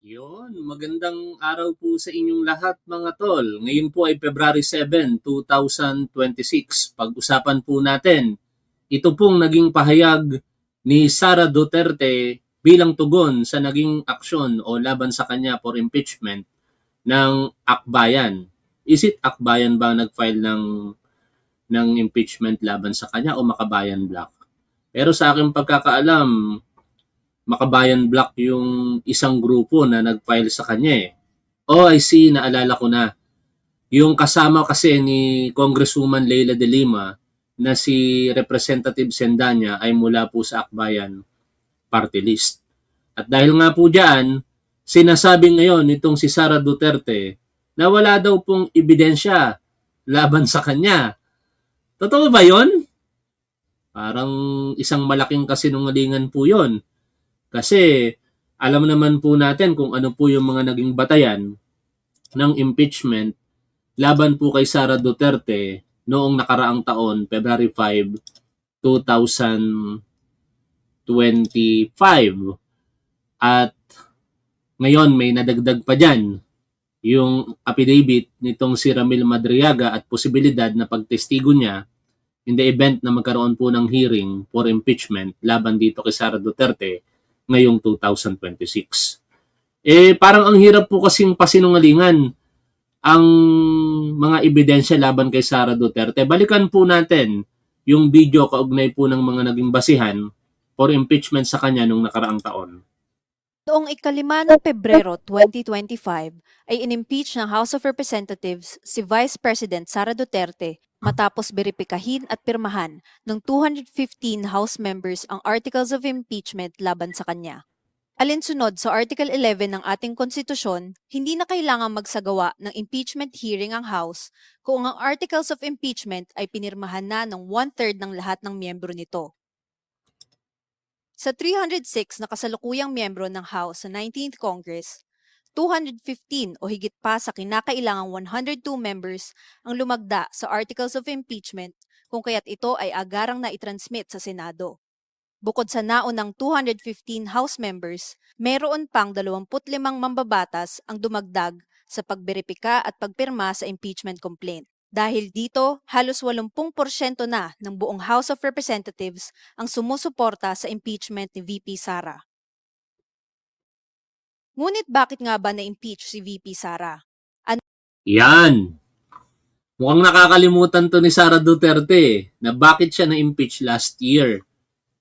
Yun, magandang araw po sa inyong lahat mga tol. Ngayon po ay February 7, 2026. Pag-usapan po natin, ito pong naging pahayag ni Sara Duterte bilang tugon sa naging aksyon o laban sa kanya for impeachment ng Akbayan. Is it Akbayan ba nag-file ng impeachment laban sa kanya o Makabayan Black? Pero sa aking pagkakaalam, Makabayan Black yung isang grupo na nag-file sa kanya eh. Oh, I see, naalala ko na. Yung kasama kasi ni Congresswoman Leila de Lima na si Representative Sendanya ay mula po sa Akbayan Party List. At dahil nga po dyan, sinasabi ngayon nitong si Sara Duterte na wala daw pong ebidensya laban sa kanya. Totoo ba yon? Parang isang malaking kasinungalingan po yon. Kasi alam naman po natin kung ano po yung mga naging batayan ng impeachment laban po kay Sara Duterte noong nakaraang taon, February 5, 2025. At ngayon may nadagdag pa dyan yung affidavit nitong si Ramil Madriaga at posibilidad na pagtestigo niya in the event na magkaroon po ng hearing for impeachment laban dito kay Sara Duterte ngayong 2026. Parang ang hirap po kasing pasinungalingan ang mga ebidensya laban kay Sara Duterte. Balikan po natin yung video kaugnay po ng mga naging basihan for impeachment sa kanya nung nakaraang taon. Noong ika-5 ng Pebrero 2025 ay inimpeach ng House of Representatives si Vice President Sara Duterte matapos beripikahin at pirmahan ng 215 House members ang Articles of Impeachment laban sa kanya. Alinsunod sa Article 11 ng ating konstitusyon, hindi na kailangang magsagawa ng impeachment hearing ang House kung ang Articles of Impeachment ay pinirmahan na ng 1/3 ng lahat ng miyembro nito. Sa 306 na kasalukuyang miyembro ng House sa 19th Congress, 215 o higit pa sa kinakailangang 102 members ang lumagda sa Articles of Impeachment kung kaya't ito ay agarang na itransmit sa Senado. Bukod sa naunang 215 House members, meron pang 25 mambabatas ang dumagdag sa pagberipika at pagpirma sa impeachment complaint. Dahil dito, halos 80% na ng buong House of Representatives ang sumusuporta sa impeachment ni VP Sara. Ngunit bakit nga ba na-impeach si VP Sara? Yan! Mukhang nakakalimutan to ni Sara Duterte na bakit siya na-impeach last year.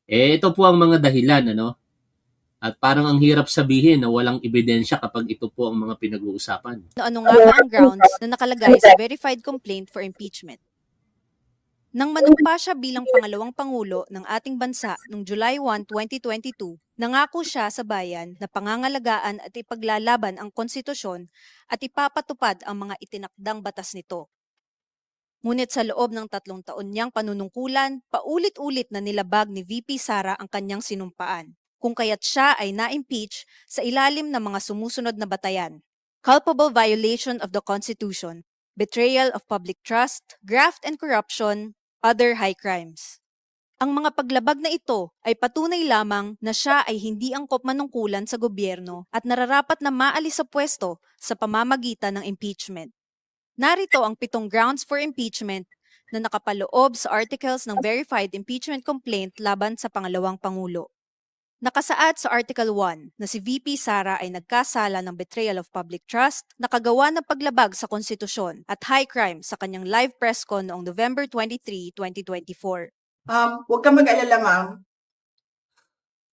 Ito po ang mga dahilan, ano? At parang ang hirap sabihin na walang ebidensya kapag ito po ang mga pinag-uusapan. Ano nga ba ang grounds na nakalagay sa verified complaint for impeachment? Nang manumpa siya bilang pangalawang pangulo ng ating bansa noong July 1, 2022, nangako siya sa bayan na pangangalagaan at ipaglalaban ang konstitusyon at ipapatupad ang mga itinakdang batas nito. Ngunit sa loob ng 3 taon niyang panunungkulan, paulit-ulit na nilabag ni VP Sara ang kanyang sinumpaan, kung kaya't siya ay na-impeach sa ilalim ng mga sumusunod na batayan: culpable violation of the Constitution, betrayal of public trust, graft and corruption, other high crimes. Ang mga paglabag na ito ay patunay lamang na siya ay hindi angkop manungkulan sa gobyerno at nararapat na maalis sa pwesto sa pamamagitan ng impeachment. Narito ang 7 grounds for impeachment na nakapaloob sa articles ng verified impeachment complaint laban sa pangalawang pangulo. Nakasaad sa Article 1 na si VP Sara ay nagkasala ng betrayal of public trust, nakagawa ng paglabag sa konstitusyon at high crime sa kanyang live press con noong November 23, 2024. Huwag kang mag-alala, ma'am.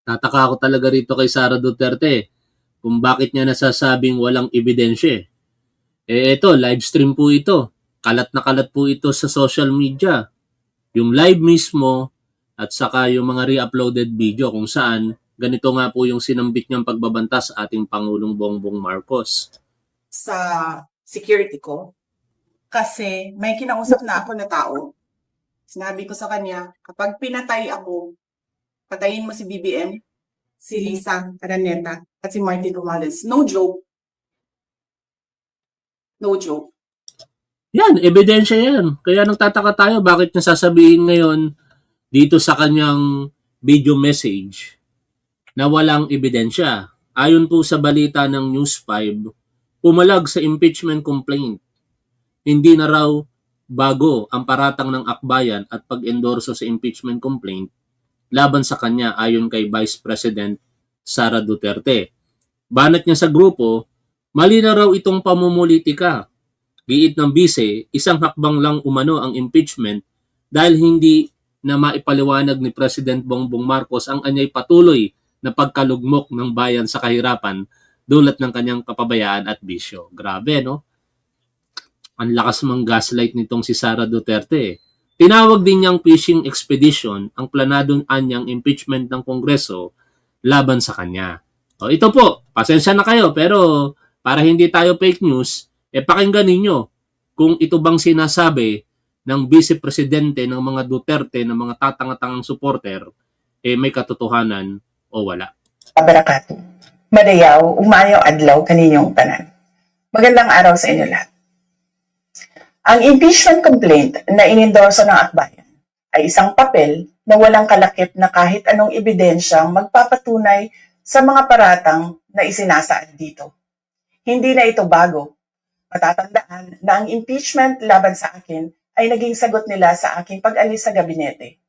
Tataka ako talaga rito kay Sara Duterte kung bakit niya nasasabing walang ebidensya. Ito, live stream po ito. Kalat na kalat po ito sa social media. Yung live mismo at saka yung mga re-uploaded video kung saan ganito nga po yung sinambit niyang pagbabanta sa ating Pangulong Bongbong Marcos. Sa security ko, kasi may kinausap na ako na tao. Sinabi ko sa kanya, kapag pinatay ako, patayin mo si BBM, si Lisa Araneta, at si Martin Romales. No joke. No joke. Yan, ebidensya yan. Kaya nagtataka tayo bakit niya sasabihin ngayon dito sa kanyang video message na walang ebidensya. ayon po sa balita ng News 5, pumalag sa impeachment complaint. Hindi na raw bago ang paratang ng akbayan at pag-endorso sa impeachment complaint laban sa kanya ayon kay Vice President Sara Duterte. Banat niya sa grupo, mali na raw itong pamumulitika. Giit ng bise, isang hakbang lang umano ang impeachment dahil hindi na maipaliwanag ni President Bongbong Marcos ang anyay patuloy na pagkalugmok ng bayan sa kahirapan dulot ng kanyang kapabayaan at bisyo. Grabe, no? Ang lakas mang gaslight nitong si Sara Duterte. Tinawag din niyang fishing expedition ang planadong anyang impeachment ng Kongreso laban sa kanya. O ito po, pasensya na kayo pero para hindi tayo fake news, pakinggan ninyo kung ito bang sinasabi ng Vice Presidente ng mga Duterte ng mga tatangatangang supporter may katotohanan o wala. Kabarakatu. Madayaw, umayaw adlaw kaninyong tanan. Magandang araw sa inyo lahat. Ang impeachment complaint na inendorso ng akbayan ay isang papel na walang kalakip na kahit anong ebidensyang magpapatunay sa mga paratang na isinasaad dito. Hindi na ito bago. Matatandaan na ang impeachment laban sa akin ay naging sagot nila sa aking pag-alis sa gabinete.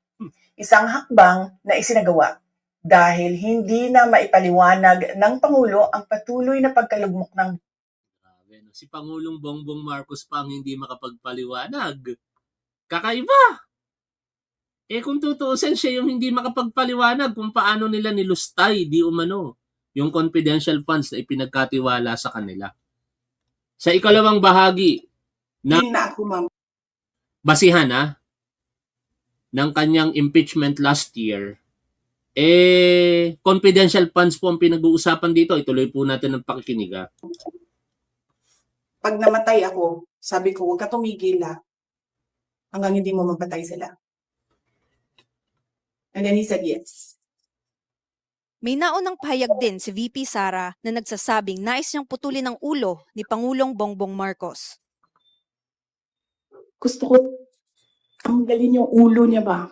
Isang hakbang na isinagawa dahil hindi na maipaliwanag ng Pangulo ang patuloy na pagkalugmok ng Si Pangulong Bongbong Marcos pa ang hindi makapagpaliwanag. Kakaiba! Kung tutuusin siya yung hindi makapagpaliwanag kung paano nila nilustay di umano yung confidential funds na ipinagkatiwala sa kanila. Sa ikalawang bahagi Hindi na ako, ma'am. basihan ng kanyang impeachment last year, confidential funds po ang pinag-uusapan dito. Ituloy po natin ang pakikinig. Pag namatay ako, sabi ko, huwag ka tumigil hanggang hindi mo mapatay sila. And then he said yes. May naunang pahayag din si VP Sara na nagsasabing nais niyang putulin ang ulo ni Pangulong Bongbong Marcos. Gusto ko tanggalin yung ulo niya ba?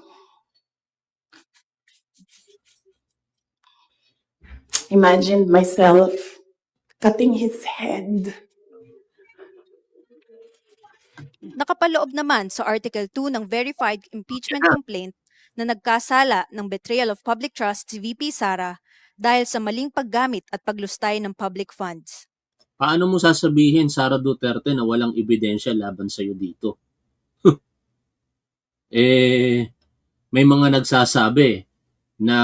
Imagine myself cutting his head. Nakapaloob naman sa Article 2 ng Verified Impeachment Complaint na nagkasala ng betrayal of public trust si VP Sara dahil sa maling paggamit at paglustay ng public funds. Paano mo sasabihin, Sara Duterte, na walang ebidensya laban sa'yo dito? May mga nagsasabi na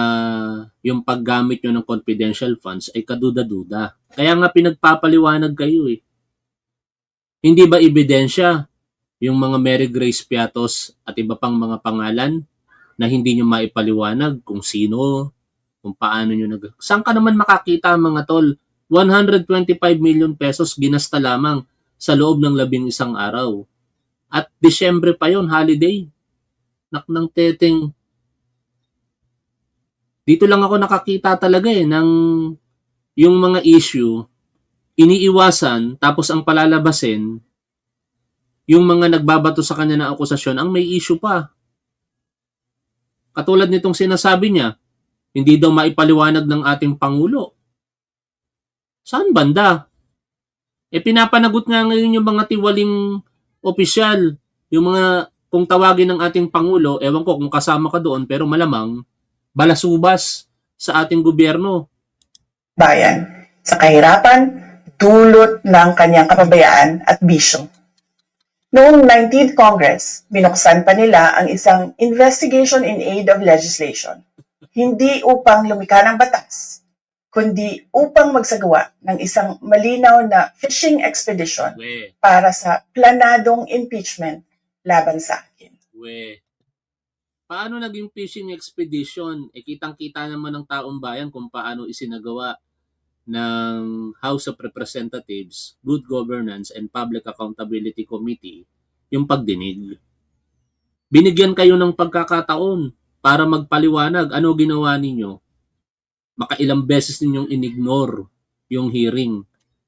yung paggamit nyo ng confidential funds ay kaduda-duda. Kaya nga pinagpapaliwanag kayo Hindi ba ebidensya yung mga Mary Grace Piatos at iba pang mga pangalan na hindi nyo maipaliwanag kung sino, kung paano nyo Saan ka naman makakita mga tol? 125 million pesos ginasta lamang sa loob ng 11 araw. At Disyembre pa yon, holiday. Ng teteng. Dito lang ako nakakita talaga ng yung mga issue, iniiwasan, tapos ang palalabasin, yung mga nagbabato sa kanya ng akusasyon, ang may issue pa. Katulad nitong sinasabi niya, hindi daw maipaliwanag ng ating Pangulo. Saan banda? Pinapanagot nga ngayon yung mga tiwaling opisyal, yung mga, kung tawagin ng ating Pangulo, ewan ko kung kasama ka doon, pero malamang, balasubas sa ating gobyerno. bayan sa kahirapan, dulot ng kanyang kapabayaan at bisyo. Noong 19th Congress, binuksan pa nila ang isang Investigation in Aid of Legislation, hindi upang lumikha ng batas, kundi upang magsagawa ng isang malinaw na fishing expedition para sa planadong impeachment laban sa akin. Paano naging fishing expedition? Kitang-kita naman ng taong bayan kung paano isinagawa ng House of Representatives, Good Governance and Public Accountability Committee yung pagdinig. Binigyan kayo ng pagkakataon para magpaliwanag. Ano ginawa ninyo? Makailang beses ninyong inignore yung hearing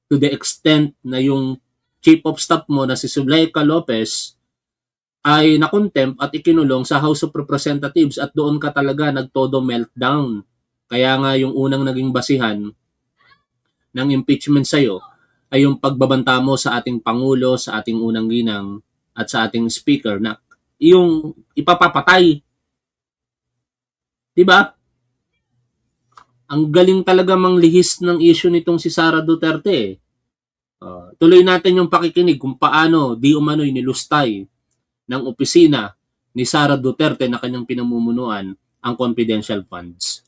to the extent na yung Chief of Staff mo na si Zuleika Lopez ay nakontempt at ikinulong sa House of Representatives at doon ka talaga nagtodo meltdown. Kaya nga yung unang naging basihan ng impeachment sa'yo ay yung pagbabanta mo sa ating Pangulo, sa ating unang ginang, at sa ating speaker na yung ipapapatay. Diba? Ang galing talaga manglihis ng issue nitong si Sara Duterte eh. Tuloy natin yung pakikinig kung paano di umano'y nilustay ng opisina ni Sara Duterte na kanyang pinamumunuan ang confidential funds.